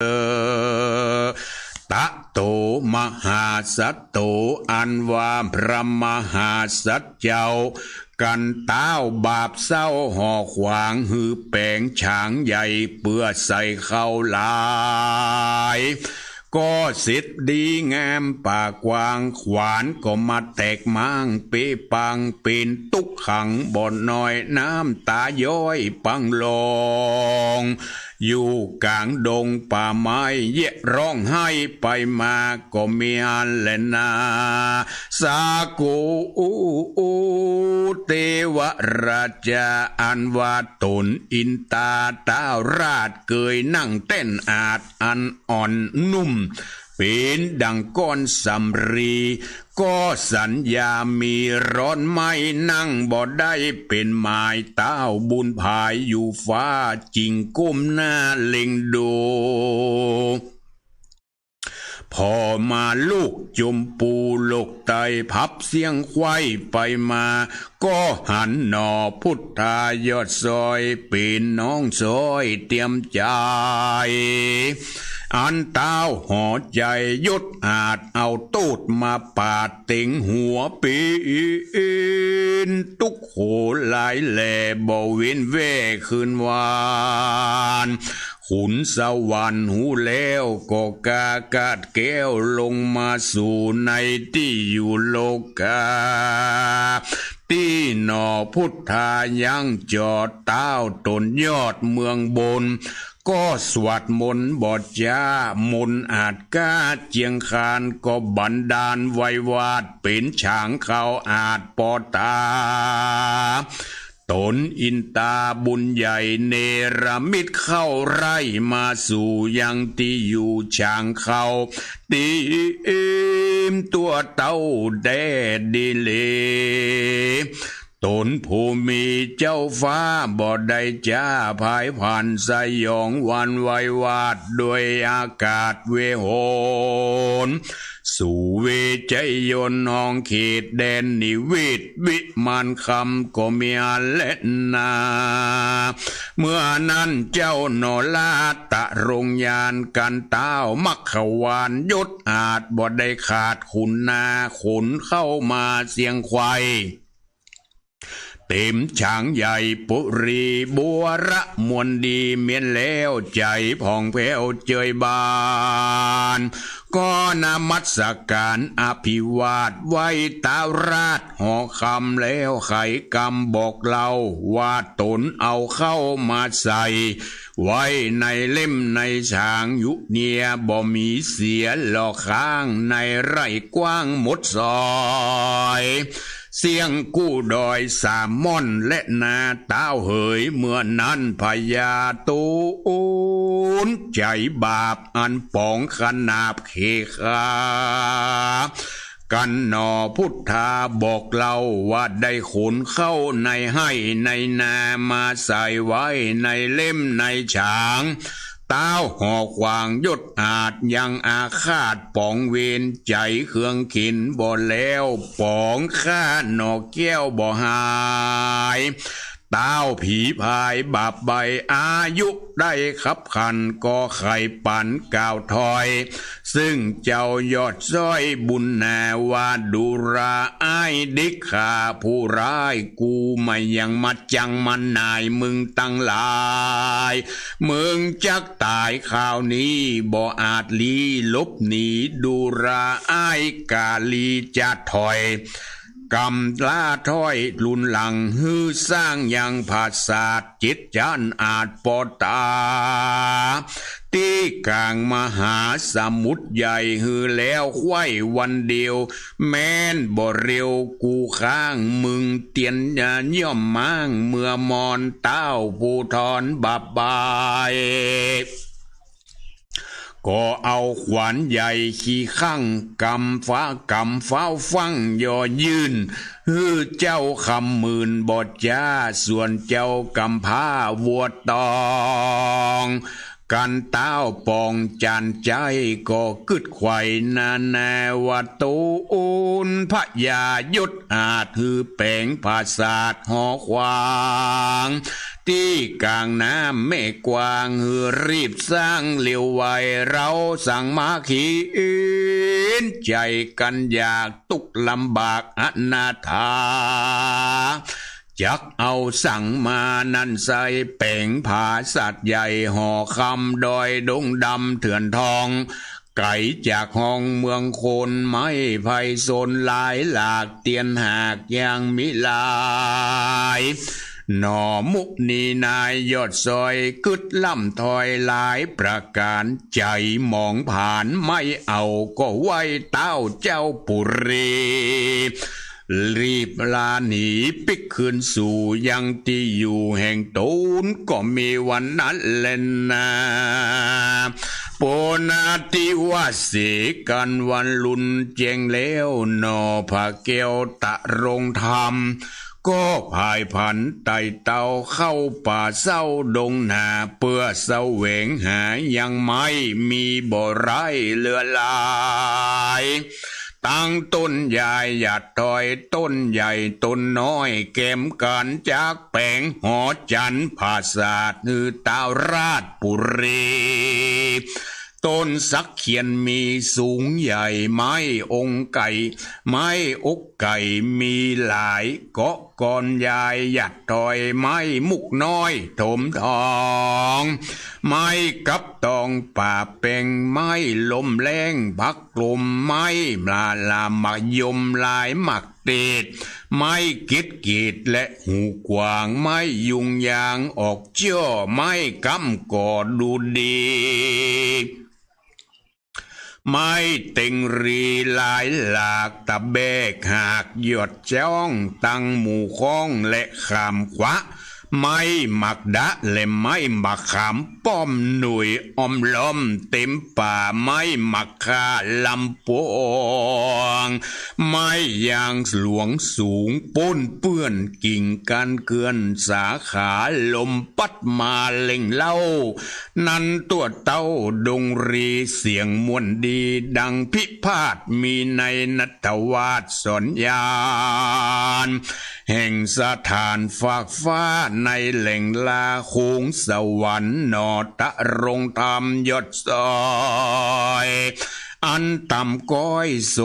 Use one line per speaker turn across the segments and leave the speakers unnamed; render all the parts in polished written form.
ตะโตมหาสัตโตอันว่าพระมหาสัตเจ้ากันเต้าบาปเศร้าห่อขวางหือแปลงฉางใหญ่เปื่อใส่เข้าลายก็สิทธิ์ดีงามปากกวางขวานก็มาแตกมังเปปังเป็นตุกขังบ่อนน้อยน้ำตาย้อยปังลงอยู่กลางดงป่าไม้เยะร้องไห้ไปมาก็มีอันแลนาสากูเทวราชาอันว่าตนอินตาตาราชเกยนั่งเต้นอาจอันอ่อนนุ่มเป็นดังก้อนสำรีก็สัญญามีร้อนไม่นั่งบ่ได้เป็นหมายเต้าบุญภายอยู่ฟ้าจิงก้มหน้าเล็งดูพอมาลูกจมปูโลกไตพับเสียงควายไปมาก็หันหนอพุทธายอดซอยเป็นน้องซอยเตรียมใจอันเต้าห่อใจยุดอาจเอาตูดมาปาดติงหัวปีนตุกโหหลายแหล่บ่เว้นเว่คืนวานขุนสวรรค์หูแล้วก็กากาดแก้วลงมาสู่ในที่อยู่โลกาที่หนอพุทธายังจอดเต้าตนยอดเมืองบนก็สวดมนต์บทจ้ามนต์อาจกาเจียงคานก็บันดาลไว้วาดเป็นฉางเขาอาจปอตาตนอินตาบุญใหญ่เนรมิตเข้าไร่มาสู่ยังที่อยู่ช่างเขาตีมตัวเต้าแดดดีเลตนผู้มีเจ้าฟ้าบ่ได้จ้าภายผ่านสยองวันไววาดด้วยอากาศเวโหนสู่เวใจยนต์ห้องเขตแดนนิเวศวิมานคำก็มีอันเล่นนาเมื่อนั้นเจ้าโนลาตะรงยานกันเต้ามักขวานยศอาจบ่ได้ขาดขุนนาขนเข้ามาเสียงควายเต็มช้างใหญ่ปุรีบัวระมวลดีเมียนแล้วใจผ่องแผ้วเจยบานก็นามัสการอภิวาทไว้ตาราชหอคำแล้วไขกรรมบอกเล่าว่าตนเอาเข้ามาใส่ไว้ในเล่มในช้างยุเนียบ่มีเสียหลอกข้างในไร่กว้างหมดซอยเสียงกู้ดอยสามม่อนและนาเต้าเหยเมื่อนั้นพญาตูนใจบาปอันปองขนาบเขคากันหนอพุทธาบอกเล่าว่าได้ขนเข้าในให้ในนามาใส่ไว้ในเล่มในฉางเต้าห่อขวางยศอาจยังอาฆาตปองเวรใจเครื่องขินบ่แล้วปองข้าหนอแก้วบ่หายเต้าผีพายบาปใบอายุได้ขับขันก็ไข่ปันก่าวถอยซึ่งเจ้ายอดซ้อยบุญแนว่าดุราไอ้ดิกขาผู้ร้ายกูไม่ยังมาจังมันนายมึงตั้งหลายมึงจักตายข่าวนี้บ่อาจลีลบหนีดุราไอ้กาลีจะถอยกำลาถ้อยลุนหลังฮือสร้างยังภาษาจิตจันอาจปอตาที่กลางมหาสมุทรใหญ่ฮือแล้วไว้วันเดียวแม้นบ่เร็วกูข้างมึงเตียนย่อมมั่งเมื่อมอนเต้าผู้ทอนบับบายก็เอาขวานใหญ่ขี้ข้างกำฟ้าฟังย่อยืนฮือเจ้าคำหมื่นบทจ้าส่วนเจ้ากำผ้าวัวตองกันเต้าปองจันใจก็กึดไข่นาแนวัตูนพระยายุดอาจฮือแปลงภาษาหอควาง ที่กลางน้ำแม่กวางรีบสร้างเลี้ยวไว้เราสั่งมาขีนใจกันอยากตุกลำบากอนาถาจักเอาสั่งมานั่นใส่เป่งผาสัตว์ใหญ่ห่อคำดอยดงดำเถื่อนทองไก่จากห้องเมืองคนไม้ไผ่โซนหลายหลากเตียนหากยังมิลายหน่อมุกนีนายยอดซอยกึดล่ำถอยหลายประการใจมองผ่านไม่เอาก็ไว้เต้าเจ้าปุรีรีบลาหนีปิกคืนสู่ยังที่อยู่แห่งตูนก็มีวันนั้นเล่นนาโปนาติวาสีกันวันลุนเจงแล้วนอผาเกียวตะรงธรรมก็พายผันไต่เต่าเข้าป่าเศร้าดงนาเพื่อเสวงหายังไม่มีบ่อไรเลือลายตั้งต้นใหญ่หยัดถอยต้นใหญ่ต้นน้อยเก็มกันจากแปลงหอจันภาษาทนือตาวราชปุรีต้นสักเขียนมีสูงใหญ่ไม้องค์ไก่ไม้อกไก่มีหลายเกาะก่อนยายหยัดถอยไม้มุกน้อยถมทองไม้กับตองป่าเป่งไม้ลมแรงพักกลมไม้ลาหมักยมลายหมักเตดไม้กิดกีดและหูกวางไม้ยุงยางออกเจ้าไม้กำกอดดูดีไม้เต็งรีหลายหลากตะเบกหากหยดจ้องตั้งหมู่ข้องและขามขวะไม่หมักดะและไม่หมักขามป้อมหน่วยอมล้อมเต็มป่าไม่หมักคาลำปงไม่ยางหลวงสูงป้นเปื้อนกิ่งกันเกือนสาขาลมปัดมาเล่งเล่านั้นตัวเต้าดงรีเสียงมวลดีดังพิพาทมีในนัตวาดสอนยานแห่งสถานฝากฟ้าในแหล่งลาคงสวรรค์นอตะรงธรรมยศซอยอันต่ำก้อยโศ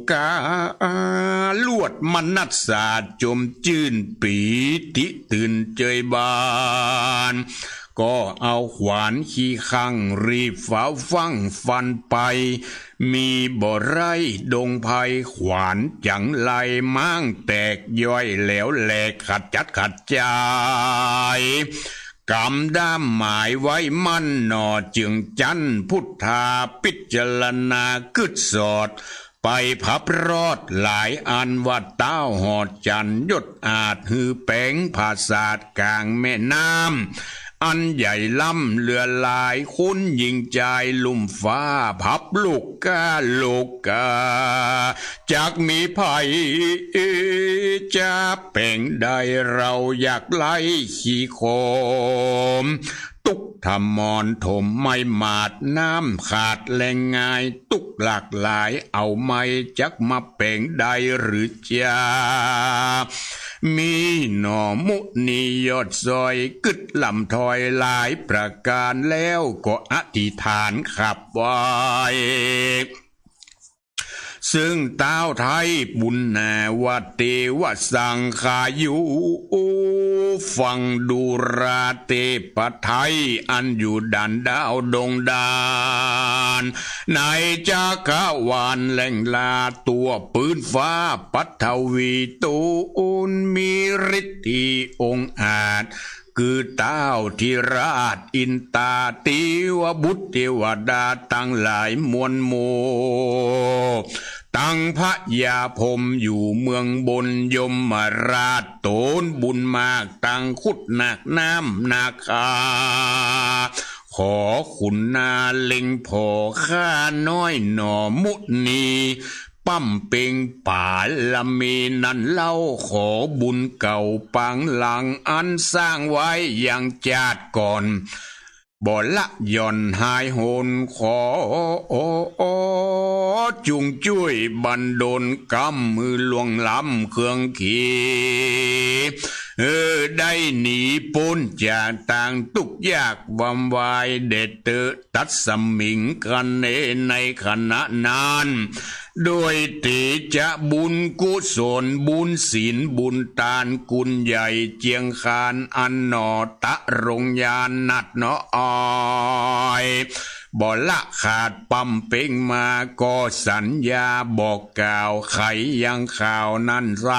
กาลวดมนัสสาจมจื่นปีติตื่นเจยบานก็เอาขวานขี้ขังรีบฝ้าฟังฟันไปมีบ่อไรดงไผ่ขวานจังไลมั่งแตกย่อยแล้วแหลกขัดจัดขัดใจกำด้ามหมายไว้มั่นหนอจึงจันพุทธาพิจารณากึดสอดไปพับรอดหลายอันว่าเต้าหอดจันยศอาจฮือแป้งภาษาทกลางแม่น้ำอันใหญ่ล้ำเรือลายคุ้นยิงใจลุ่มฟ้าพับลูกกาลูกกาจากมีภัยจะแป่งใดเราอยากไล่ขี้โคมตุกทำมอนถมไม่หมาดน้ำขาดแรงง่ายตุกหลากหลายเอาไม่จักมาแป่งใดหรือจ้ามีหน่อมุนียอดซอยกึดลำถอยหลายประการแล้วก็อธิษฐานขับไว้ซึ่งเต้าไทยบุญแนวัดเตวสังขายุฟังดูราเตปไทยอันอยู่ดันดาวดงดานในจักรวาลแหล่งลาตัวปืนฟ้าปัทวีตูนมีฤทธิ์องค์อาจคือเต้าธิราชอินตาติวบุตรเทวดาตั้งหลายมวลโมตั้งพระยาพรหมอยู่เมืองบนยมมาราชโตนบุญมากตั้งคุดหนักน้ำนาคาขอคุณนาเล็งพอข้าน้อยหน่อมุนีปั้มเป่งป่าละเมนันเล่าขอบุญเก่าปังหลังอันสร้างไว้อย่างจาดก่อนบ่ละย่อนหายโหนขอจุงจุ้ยบันดลกำมือลวงล้ำเครื่องขี ได้หนีพ้นจากต่างทุกยากวำวายเด็ดเตอตัดสมิงกันในขณะนั้นโดยติจะบุญกุศลบุญศีลบุญตานกุญใหญ่เจียงคานอันหนอตะรงยานนัดเนาะออยบ่ละขาดปั๊มเป่งมาก็สัญญาบอกกล่าวไขยังข่าวนั้นไร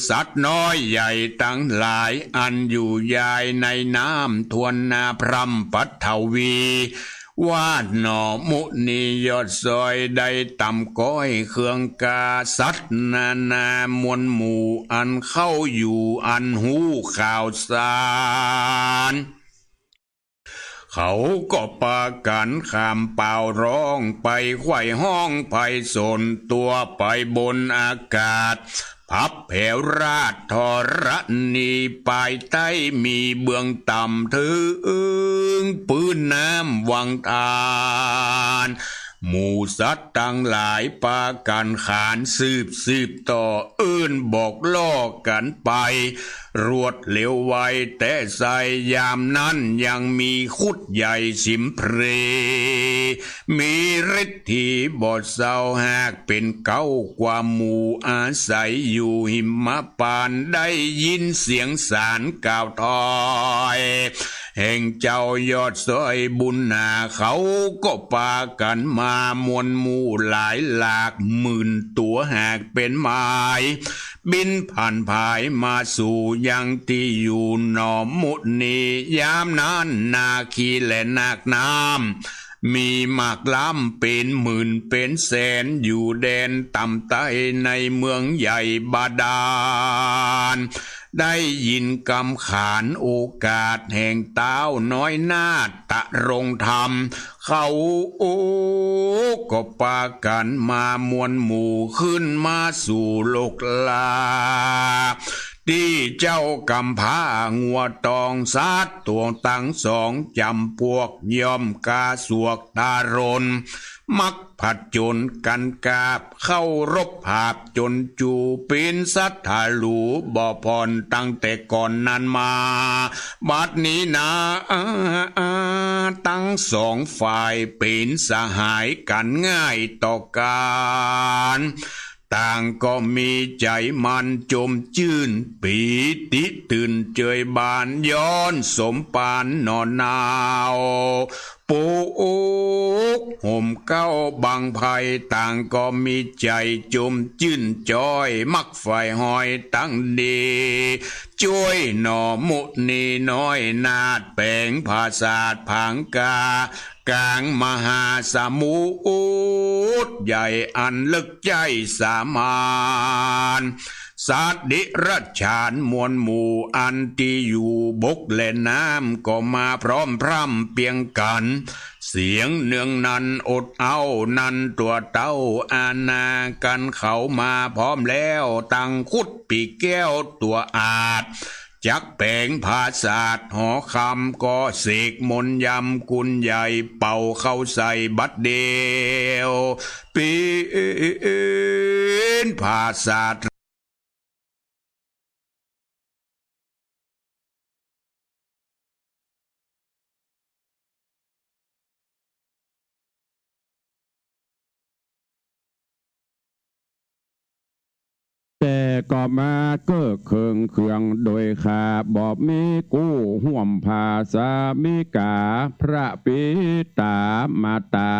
สัตว์น้อยใหญ่ตั้งหลายอันอยู่ยายในน้ำทวนนาพรำปัทวีวาดหนอมุนียอดซอยได้ต่ำก้อยเครื่องกาสัตว์นานามวลหมู่อันเข้าอยู่อันหูข่าวสารเขาก็ปากันข้ามเป่าร้องไปไขว่ห้องไปสนตัวไปบนอากาศพับแผ่วราดทรณีปลายใต้มีเบื้องต่ำถึงปืนน้ำวังทานหมู่สัตว์ตั้งหลายปากันขานสืบต่อบอกล่อกันไปรวดเร็วไวแต่ใส่ยามนั้นยังมีคุดใหญ่สิมเพรมีฤทธิ์ที่บอดเศร้าหากเป็นเก้ากว่าหมู่อาศัยอยู่หิมปานได้ยินเสียงสารกล่าวถอยแห่งเจ้ายอดซอยบุญนาเขาก็ปากันมามวลหมู่หลายหลากหมื่นตัวหากเป็นไม้บินผ่านภายมาสู่ยังที่อยู่หนอมุนียามนั้นนาคีและนาคน้ำมีมากล้ำเป็นหมื่นเป็นแสนอยู่แดนต่ำใต้ในเมืองใหญ่บาดาลได้ยินกำขานโอกาสแห่งเต้าน้อยนาตะรงธรรมเขาก็ปากันมามวลหมู่ขึ้นมาสู่โลกลาที่เจ้ากำพางัวตองสัตว์ตัวตั้งสองจำพวกย่อมกาสวกตารนมักผัดจนกันกาบเข้ารบภาพจนจูเป็นสัตถาลูบ่พรตั้งแต่ก่อนนั้นมาบัดนี้นะตั้งสองฝ่ายเป็นสหายกันง่ายต่อกันต่างก็มีใจมันจมชื่นปีติตื่นเจยบานย้อนสมปานนอนหนาวปูกห่มเก้าบังภัยต่างก็มีใจจมชื่นจอยมักไฟหอยตั้งดีช่วยหนอมุนีน้อยนาดแปลงภาษาผังกากลางมหาสมุทรใหญ่อันลึกใจสามานสัตว์ดิรัจฉานมวลหมู่อันที่อยู่บกและน้ำก็มาพร้อมพร่ำเปียงกันเสียงเนืองนั้นอดเอานั้นตัวเต้าอาณากันเขามาพร้อมแล้วตั้งคุดปีแก้วตัวอาจจักแปลงภาษาหอคำก็เสกมนยำกุญใหญ่เป่าเข้าใส่บัดเดียวปีนภาษา
แต่ก็มาเก้อเคืองเคืองโดยขาบอบมีกู้ห่วมภาษามิกาพระปิตามาตา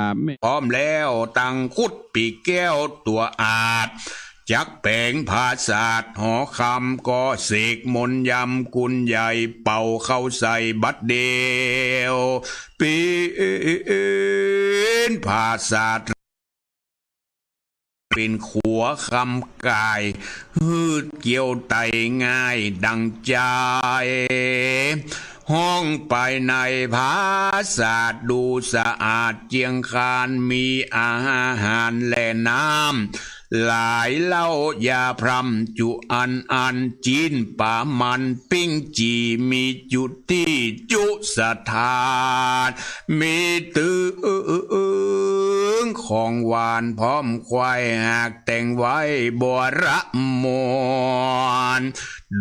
พร้อมแล้วตั้งคุดปีแก้วตัวอาจจักแปลงภาษาหอคำก็เสกมนยำกุญใหญ่เป่าเข้าใส่บัดเดียวปีนภาษาเป็นขัวคำกายฮืดเกี่ยวไตง่ายดังใจห้องไปในภาษาดูสะอาดเจียงคานมีอาหารและน้ำหลายเล่ายาพรำจุอันจีนป่ามันปิ้งจีมีจุดที่จุสถานมีตึงข ของหวานพร้อมควายหากแต่งไว้บัวระมวน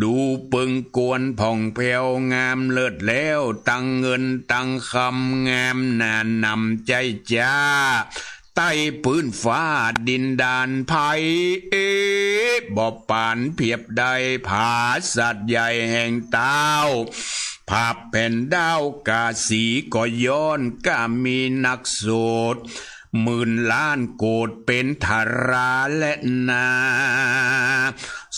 ดูปึงกวนผ่องแผ้วงามเลิศแล้วตั้งเงินตั้งคำงามน่านำใจจ้าใต้พื้นฟ้าดินดานไผ่บ่ปานเพียบใดผาสัตว์ใหญ่แห่งเต้าภาพแผ่นดาวกาสีก็ย้อนก็มีนักโสดหมื่นล้านโกดเป็นธาราและนา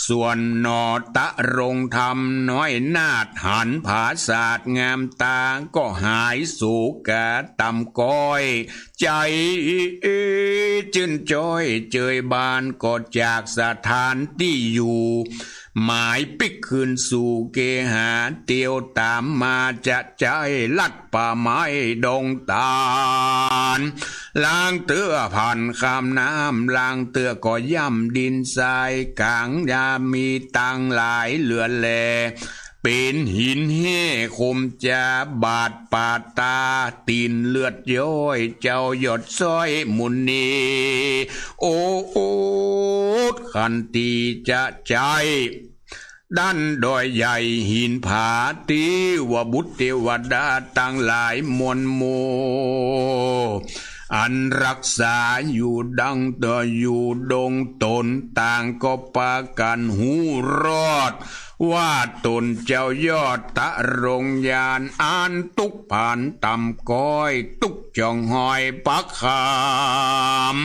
ส่วนนอตะรงธรรมน้อยนาดหันผาศาสตร์งามตาก็หายสู่กาต่ำก้อยใจจื่นจ้อยเจยบานก็จากสถานที่อยู่หมายปิกคืนสู่เกหาเตียวตามมาจะใจลัดป่าไม้ดงตาลล้างเตื้อผ่านข้ามน้ำล้างเตื้อก็ย่ำดินทรายกลางยามีตังหลายเหลือแลเป็นหินแห่คมจะบาดปาดตาตีนเลือดย้อยเจ้าหยดซ้อยมุนนีโอ้ขันตีจะใจด้านดอยใหญ่หินผาตีว่าบุตรเทวดาตั้งหลายมวลโมอันรักษาอยู่ดังต่ออยู่ดงตนต่างก็ปากันหูรอดว่าตนเจ้ายอดตะรงยานอ่านตุกผ่านต่ำก้อยตุกจองหอยปักขาม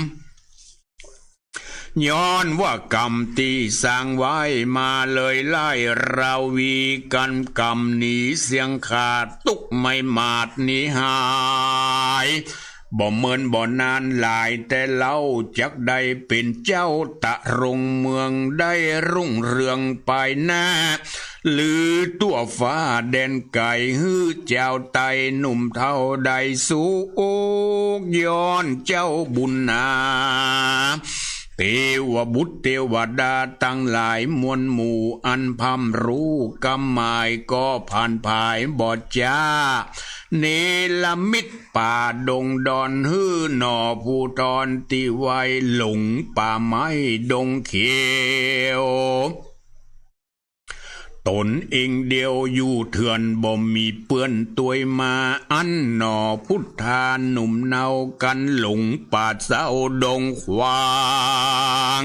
ย้อนว่ากรรมที่สร้างไว้มาเลยไล่ราวีกันกรรมหนีเสียงขาดตุกไม่มาดหนีหายบ่เมินบ่นานหลายแต่เล่าจักได้เป็นเจ้าตะรงเมืองได้รุ่งเรืองไปหน้าหรือตัวฟ้าแดนไก่ฮื้อเจ้าไตหนุ่มเท่าใดสู้ย้อนเจ้าบุญนาเทวบุตรเทวดาตั้งหลายมวลหมู่อันพัมรู้กำหมายก็ผ่านภายบอดจ้าเนลมิตป่าดงดอนฮื้อหน่อผู้ตอนที่ไว้หลงป่าไม้ดงเขียวตนเองเดียวอยู่เถื่อนบ่มีเปื้อนตัวยมาอันหน่อพุทธาหนุ่มเนากันหลงป่าเศร้าดงขวาง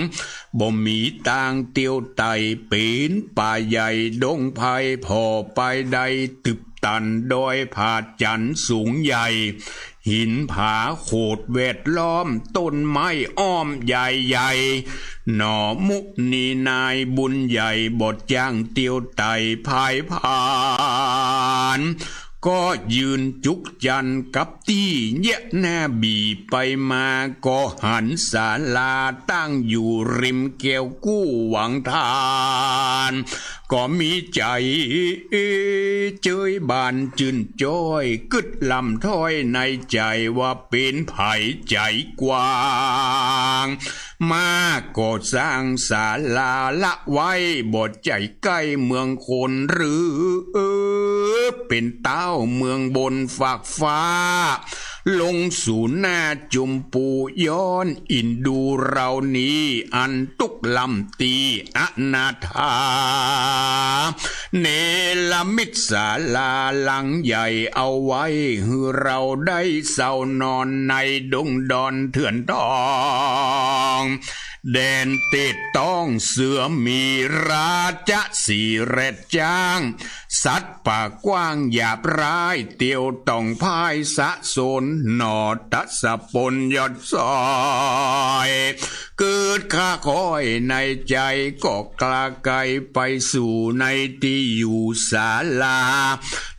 บ่มีตางเตียวไตปีนป่าใหญ่ดงไผ่พอไปใดตึบตันดอยผาจันสูงใหญ่หินผาโขดเวทล้อมต้นไม้อ้อมใหญ่ๆหน่อมุกนีนายบุญใหญ่บทจ้างเตียวไตพายผ่านก็ยืนจุกจันกับที่เยะแน่บีไปมาก็หันศาลาตั้งอยู่ริมแก้วกู้หวังทานก็มีใจเจยบานจืนจ้อยกึดลำถ้อยในใจว่าเป็นไผ่ใจกว้างมาก็สร้างศาลาละไว้บทใจใกล้เมืองคนหรือเป็นเต้าเมืองบนฝากฟ้าลงสู่หน้าจุมปูย้อนอินดูเรานี้อันตุกลำตีอนาถาเนลมิตศาลาหลังใหญ่เอาไว้ให้เราได้เศร้านอนในดงดอนเถื่อนทองแดนติดต้องเสือมีราชสีเรศจ้างสัตว์ป่ากว้างหยาบร้ายเตียวต้องพายสะสนหนอตัสปนยอดซอยเกิดข้าคอยในใจก็กลาไกลไปสู่ในที่อยู่ศาลา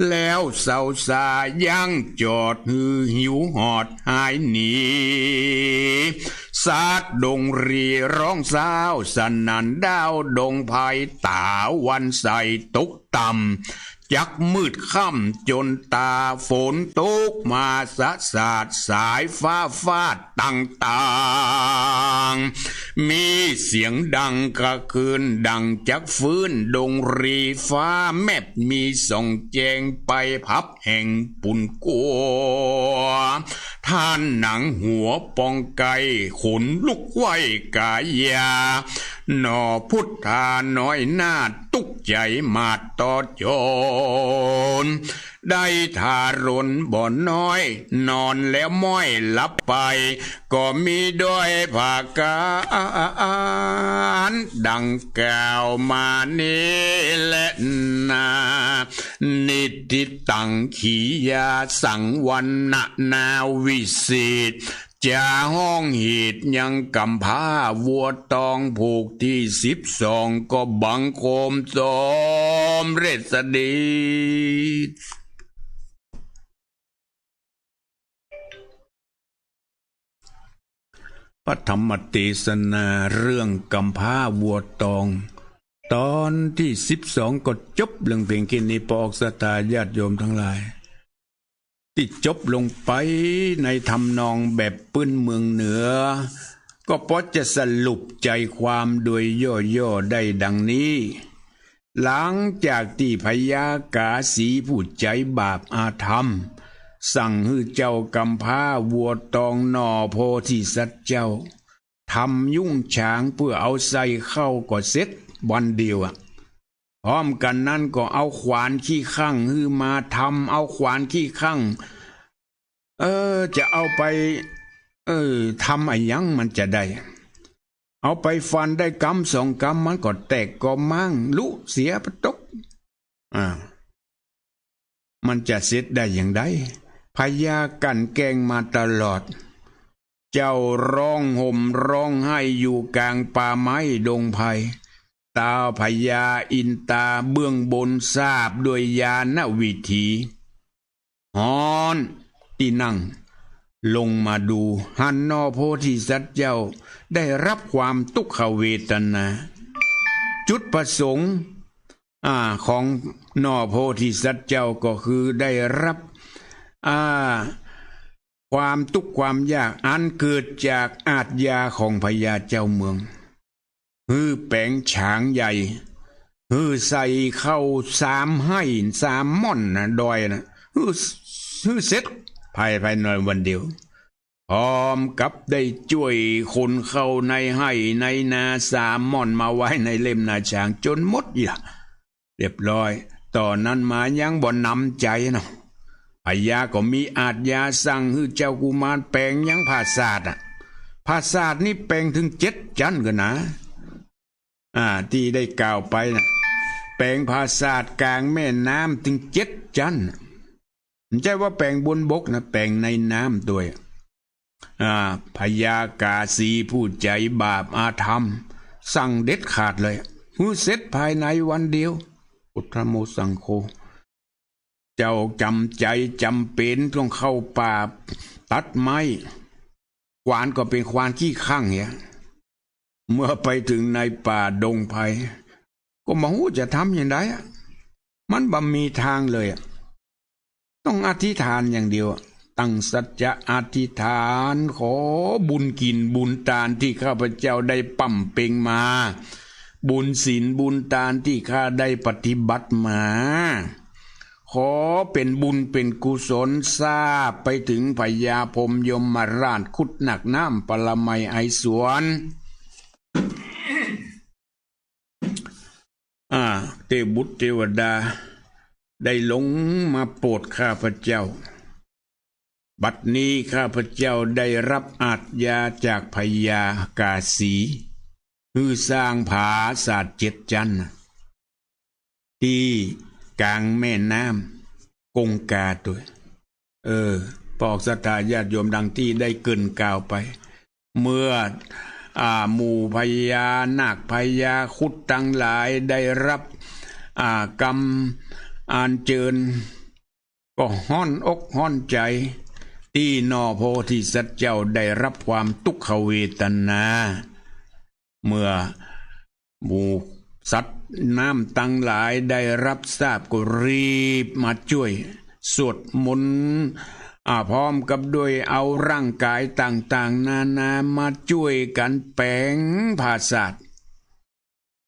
แล้วเศร้าสายังจอดหือหิวหอดหายหนีสาดดงรีร้องสาวสนันดาวดงไผ่ตาวันใสตกต่ำ จักมืดค่ำจนตาฝนตกมาสะสาดสายฟ้าฟาดต่างๆมีเสียงดังกระคืนดังจักฟื้นดงรีฟ้าแมบมีส่องแจงไปพับแห่งปุ่นกัวท่านหนังหัวปองไก่ขนลุกไหวกายาหนอพุทธาน้อยหน้าตุกใจมาต่อโจรได้ทารนบ่อนน้อยนอนแล้วม้อยหลับไปก็มีด้วยภากานดังกล่าวมานี้และนานิติตังขียาสังวันนะนาวิสิตจะห้องหีดยังกำผ้าวัวตองผูกที่12ก็บังโคมสมเรศดีพระธรรมเทศนาเรื่องกำพร้าวัวตองตอนที่12ก็จบเรื่องเพียงแค่นี้ปอกสตาญาติโยมทั้งหลายที่จบลงไปในทำนองแบบปื้นเมืองเหนือก็พอจะสรุปใจความโดยย่อๆได้ดังนี้หลังจากที่พญากาสีผู้ใจบาปอาธรรมสั่งให้เจ้ากำพร้าวัวตองหน่อโพธิสัตว์เจ้าทำยุ่งช้างเพื่อเอาใส่เข้าก็เสร็จวันเดียวพร้อมกันนั้นก็เอาขวานขี้ข้างฮือมาทำเอาขวานขี้ข้างจะเอาไปทำอะไรยังมันจะได้เอาไปฟันได้กำ2 กำมันก็แตกก็มั่งลุเสียปะตกมันจะเสร็จได้อย่างไรพญากันแกงมาตลอดเจ้าร้องห่มร้องไห้อยู่กลางป่าไม้ดงไผ่ตาพญาอินตาเบื้องบนทราบด้วยญาณวิถีฮอนที่นั่งลงมาดูหันนอโพธิสัตว์เจ้าได้รับความทุกขเวทนาจุดประสงค์ของนอโพธิสัตว์เจ้าก็คือได้รับความทุกข์ความยากอันเกิดจากอาทยาของพญาเจ้าเมืองแปลงฉางใหญ่ใส่เข้า3 ให้3 ม่อนนะดอยนะเสร็จภายในวันเดียวพร้อมกับได้ช่วยคนเข้าในให้ในนา3 ม่อนมาไว้ในเล่มนาช้างจนหมดอย่าเรียบร้อยตอนนั้นมายังบ่นำใจนะพญาก็มีอาทยาสั่งให้เจ้ากุมารแปลงยังภาษาทภาษาทนี่แปลงถึง7 จันกันนะที่ได้กล่าวไปนะแปลงภาษาทกลางแม่น้ำถึง7 จันไม่ใช่ว่าแปลงบนบกนะแปลงในน้ำด้วยพญากาสีผู้ใจบาปอาธรรมสั่งเด็ดขาดเลยเสร็จภายในวันเดียวพุทธโมสังโฆเจ้าจำใจจำเป็นต้องเข้าป่าตัดไม้ขวานก็เป็นขวานขี้ข้างเนี่ยเมื่อไปถึงในป่าดงไผ่ก็มองว่าจะทำอย่างไรมันบ่มีทางเลยต้องอธิษฐานอย่างเดียวตั้งสัจจะอธิษฐานขอบุญกินบุญทานที่ข้าพเจ้าได้ปั่มเป่งมาบุญศีลบุญทานที่ข้าได้ปฏิบัติมาขอเป็นบุญเป็นกุศลทราบไปถึงพญาพรหมยมราชคุดหนักน้ำปรมัยไอสวนเทพบุตรเทวดาได้ลงมาโปรดข้าพเจ้าบัดนี้ข้าพเจ้าได้รับอาทยาจากพญากาสีสร้างผาศาสตร์7 จันทร์ที่กลางแม่น้ำกงกาตัวปอกสตาญาติโยมดังที่ได้เกินกล่าวไปเมื่อหมู่พญานาคพญาคุดทั้งหลายได้รับกรรมอันเจิญก็ห้อนอกห้อนใจที่นอโพธิสัตว์เจ้าได้รับความทุกขเวทนาเมื่อหมู่สัตว์ น้ำตั้งหลายได้รับทราบก็รีบมาช่วยสวดมนต์พร้อมกับด้วยเอาร่างกายต่างๆนานามาช่วยกันแปลงภาษาท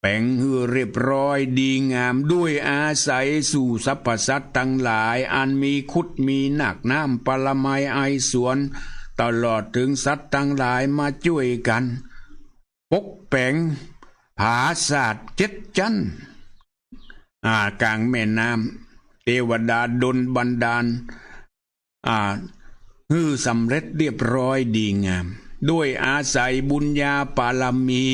แปลงให้เรียบร้อยดีงามด้วยอาศัยสู่สรรพสัตว์ทั้งหลายอันมีคุดมีหนักน้ำปรมัยไอสวนตลอดถึงสัตว์ทั้งหลายมาช่วยกันปกแปลงภาษาทเจ็ดจันทร์กลางแม่น้ำเทวดาดลบันดาลฮือสำเร็จเรียบร้อยดีงามด้วยอาศัยบุญญาปาลมี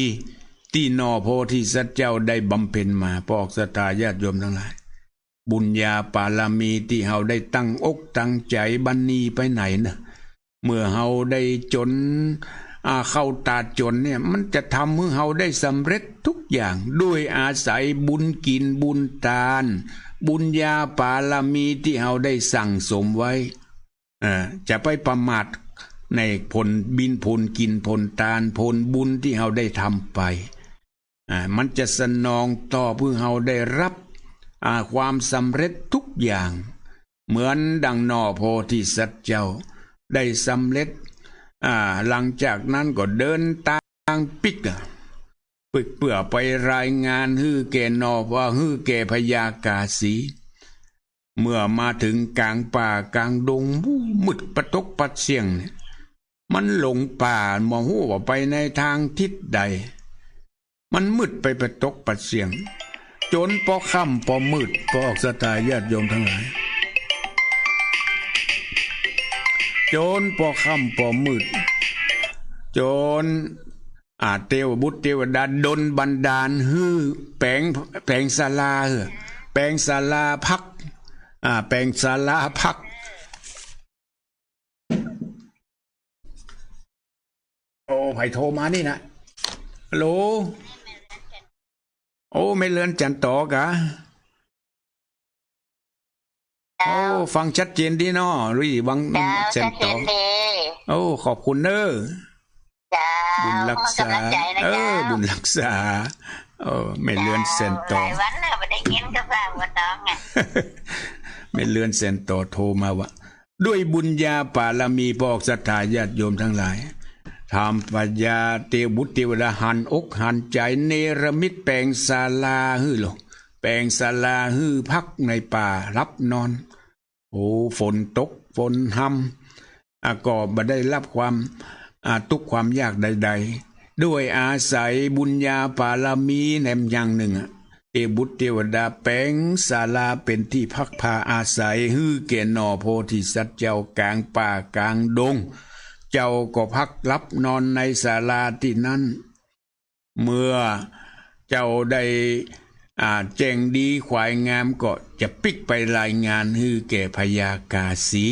ที่นอโพธิสัตว์เจ้าได้บำเพ็ญมาพอกศรัทธาญาติโยมทั้งหลายบุญญาปาลมีที่เฮาได้ตั้งอกตั้งใจบันนีไปไหนนะเมื่อเฮาได้จนเข้าตาจนเนี่ยมันจะทำให้เฮาได้สำเร็จทุกอย่างด้วยอาศัยบุญกินบุญทานบุญญาปาลมีที่เฮาได้สั่งสมไว้จะไปประมาทในผลบินผลกินผลทานผลบุญที่เฮาได้ทำไปมันจะสนองต่อเพื่อเฮาได้รับความสำเร็จทุกอย่างเหมือนดังนอโพธิสัตว์เจ้าได้สำเร็จหลังจากนั้นก็เดินทางปิกเพื่อไปรายงานฮือแก่นอว่าฮือแก่พญากาสีเมื่อมาถึงกลางป่ากลางดงมืดประตกปัดเสียงมันหลงป่ามองหูว่าไปในทางทิศใดมันมืดไปประตกปัดเสียงจนพอค่ำพอมืดพอออกสตาญาติโยมทั้งหลายจนพอค่ำพอมืดจนเทวบุตรเทวดาดลบันดาลฮือแปลงศาลาแปลงศาลาพักแปลงศาลาพักโอ้ไผ่โทรมานี่นะฮัลโหลโอ้ไม่เลือนจันต่อกะโอ้ฟังชัดเจนดีเนาะลุยวังเซนต่อโอ้ขอบคุณเนอบุญรักษาบุญรักษาไม่เลือนเซนต่อไม่เลือนเซนต่อโทรมาว่าด้วยบุญญาปาลมีบอกศรัทธาญาติโยมทั้งหลายทำปัญญาเทวบุตรเทวดาหันอกหันใจเนรมิตแปลงศาลาฮื้อหลงแปลงศาลาฮื้อพักในป่ารับนอนโอ้ฝนตกฝนห้ำก็บ่ได้รับความทุกความยากใดๆด้วยอาศัยบุญญาปาลมีแหนมอย่างหนึ่งเทวบุตรเทวดาแปลงศาลาเป็นที่พักพาอาศัยฮื้อแก่นอโพธิสัตว์เจ้ากลางป่ากลางดงเจ้าก็พักรับนอนในศาลาที่นั้นเมื่อเจ้าได้แจ้งดีขวายงามก็จะปิกไปรายงานฮือแก่พญากาสี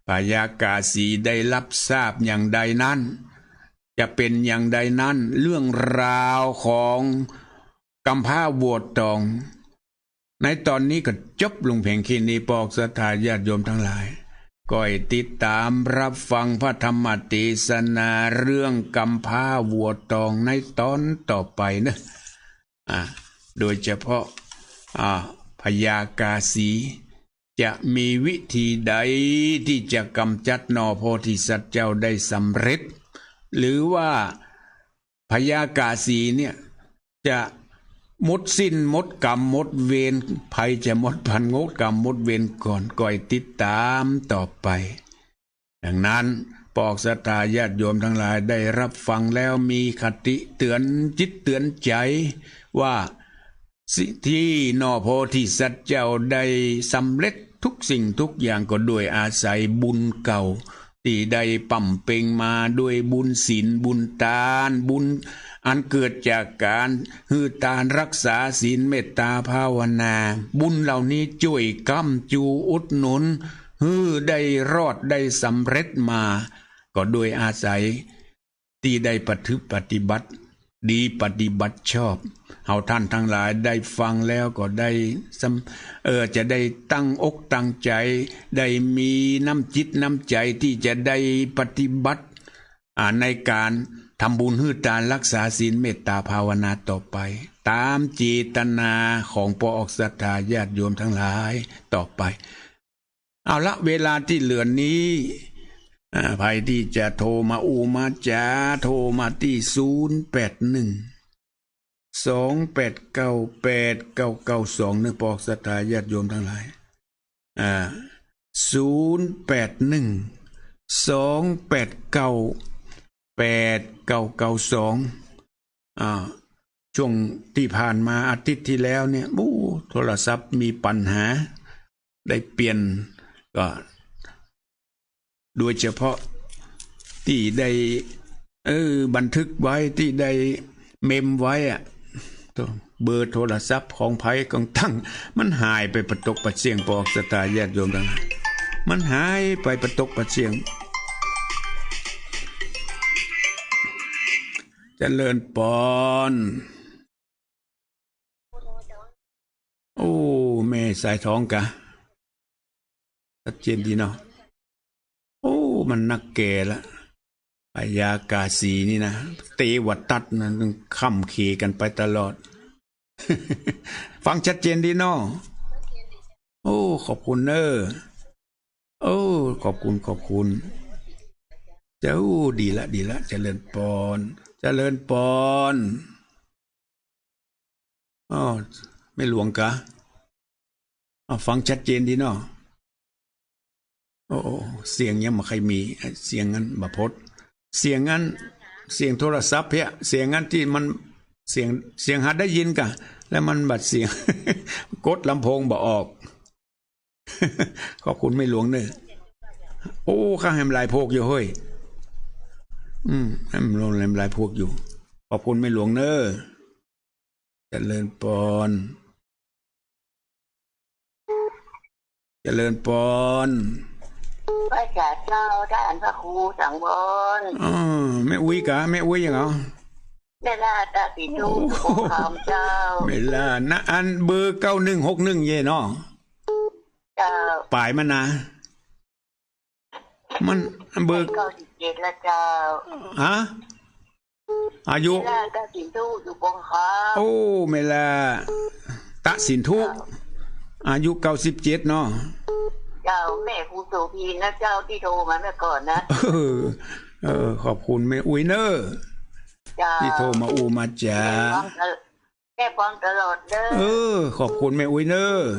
พญากาสีได้รับทราบอย่างใดนั้นจะเป็นอย่างใดนั้นเรื่องราวของกำพร้าบวชตองในตอนนี้ก็จบลงเพียงแค่นี้ปอกศรัทธาญาติโยมทั้งหลายก็ให้ติดตามรับฟังพระธรรมเทศนาเรื่องกำพร้าวัวตองในตอนต่อไปนะโดยเฉพาะพญากาสีจะมีวิธีใดที่จะกำจัดนอโพธิสัตว์เจ้าได้สำเร็จหรือว่าพญากาสีเนี่ยจะหมดสิ้นหมดกรรมหมดเวรภัยจะหมดพันงดกรรมหมดเวรก่อนก่อยติดตามต่อไปดังนั้นปอกศรัทธาญาติโยมทั้งหลายได้รับฟังแล้วมีคติเตือนจิตเตือนใจว่าที่นอโพธิสัตว์เจ้าได้สำเร็จทุกสิ่งทุกอย่างก็ด้วยอาศัยบุญเก่าที่ได้ปั่มเป่งมาด้วยบุญศีลบุญทานบุญอันเกิดจากการฮือทานรักษาศีลเมตตาภาวนาบุญเหล่านี้ช่วยค้ำจูอุดหนุนฮือได้รอดได้สำเร็จมาก็โดยอาศัยที่ได้ปฏิบัติดีปฏิบัติชอบเฮาท่านทั้งหลายได้ฟังแล้วก็ได้จะได้ตั้งอกตั้งใจได้มีน้ำจิตน้ำใจที่จะได้ปฏิบัติในการ ทำบุญฮือทานรักษาศีลเมตตาภาวนาต่อไป ตามเจตนาของปออกศรัทธาญาติโยมทั้งหลายต่อไป เอาละเวลาที่เหลือนี้ใครที่จะโทรมามาจ้าโทรมาที่081 2898 9992นึกปอกศรัทธาญาติโยมทั้งหลาย081 289 8992ช่วงที่ผ่านมาอาทิตย์ที่แล้วเนี่ยโทรศัพท์มีปัญหาได้เปลี่ยนก็โดยเฉพาะที่ได้บันทึกไว้ที่ได้เมมไว้เบอร์โทรศัพท์ของไผของตั้งมันหายไปประตกประเสียงปอกสตาญาติโยมทั้งหลายมันหายไปประตกประเสียงเจริญปอนโอ้แม่สายท้องกะชัดเจนดีเนาะโอ้มันนักแก่ละพยากาศีนี่นะเตวัดตัดนะต้องค่ำขี่กันไปตลอด ฟังชัดเจนดีเนาะโอ้ขอบคุณโอ้ขอบคุณเจ้าดีละเจริญปอนอ๋อไม่หลวงกะฟังชัดเจนดีเนาะโอ้เสียงยังไม่ใครมีเสียงงั้นบพดเสียงงั้นเสียงโทรศัพท์เสียงงั้นที่มันเสียงหัดได้ยินกะแล้วมันบัดเสียง กดลำโพงบ่ออก ขอบคุณไม่หลวงเนอะโอ้ข้าแหมลายพวกอยู่เฮ้ยแหมลงแหมลายพวกอยู่ขอบคุณไม่หลวงเนอะเจริญปอน
พระจ่าเจ้าท่านพระครูสังวร
แม่อุ้ยกะแม่อุ้ยยังเหรอ
แม่ลาตาปิดูโอคามเจ้า
แม่ลานะอันเบอร์9161เย่เนาะ
เจ้า
ป่ายมันนะมันเบอร์
97ละเจ้า
ฮะอายุ
แม่ลาตาปิดูอยู่ปงคาม
โอ้แม่ลาตะสินทุอายุ97เนาะ
เจ้าแม่ครูโสพีนะเจ้าที่โทรมาเมื่อก่อนนะ
ขอบคุณแม่อุ้ยเนอร์ที่โทรมามาจ้า
แม่ฟังตลอดเด้อ
ขอบคุณแม่อุ้ยเนอร์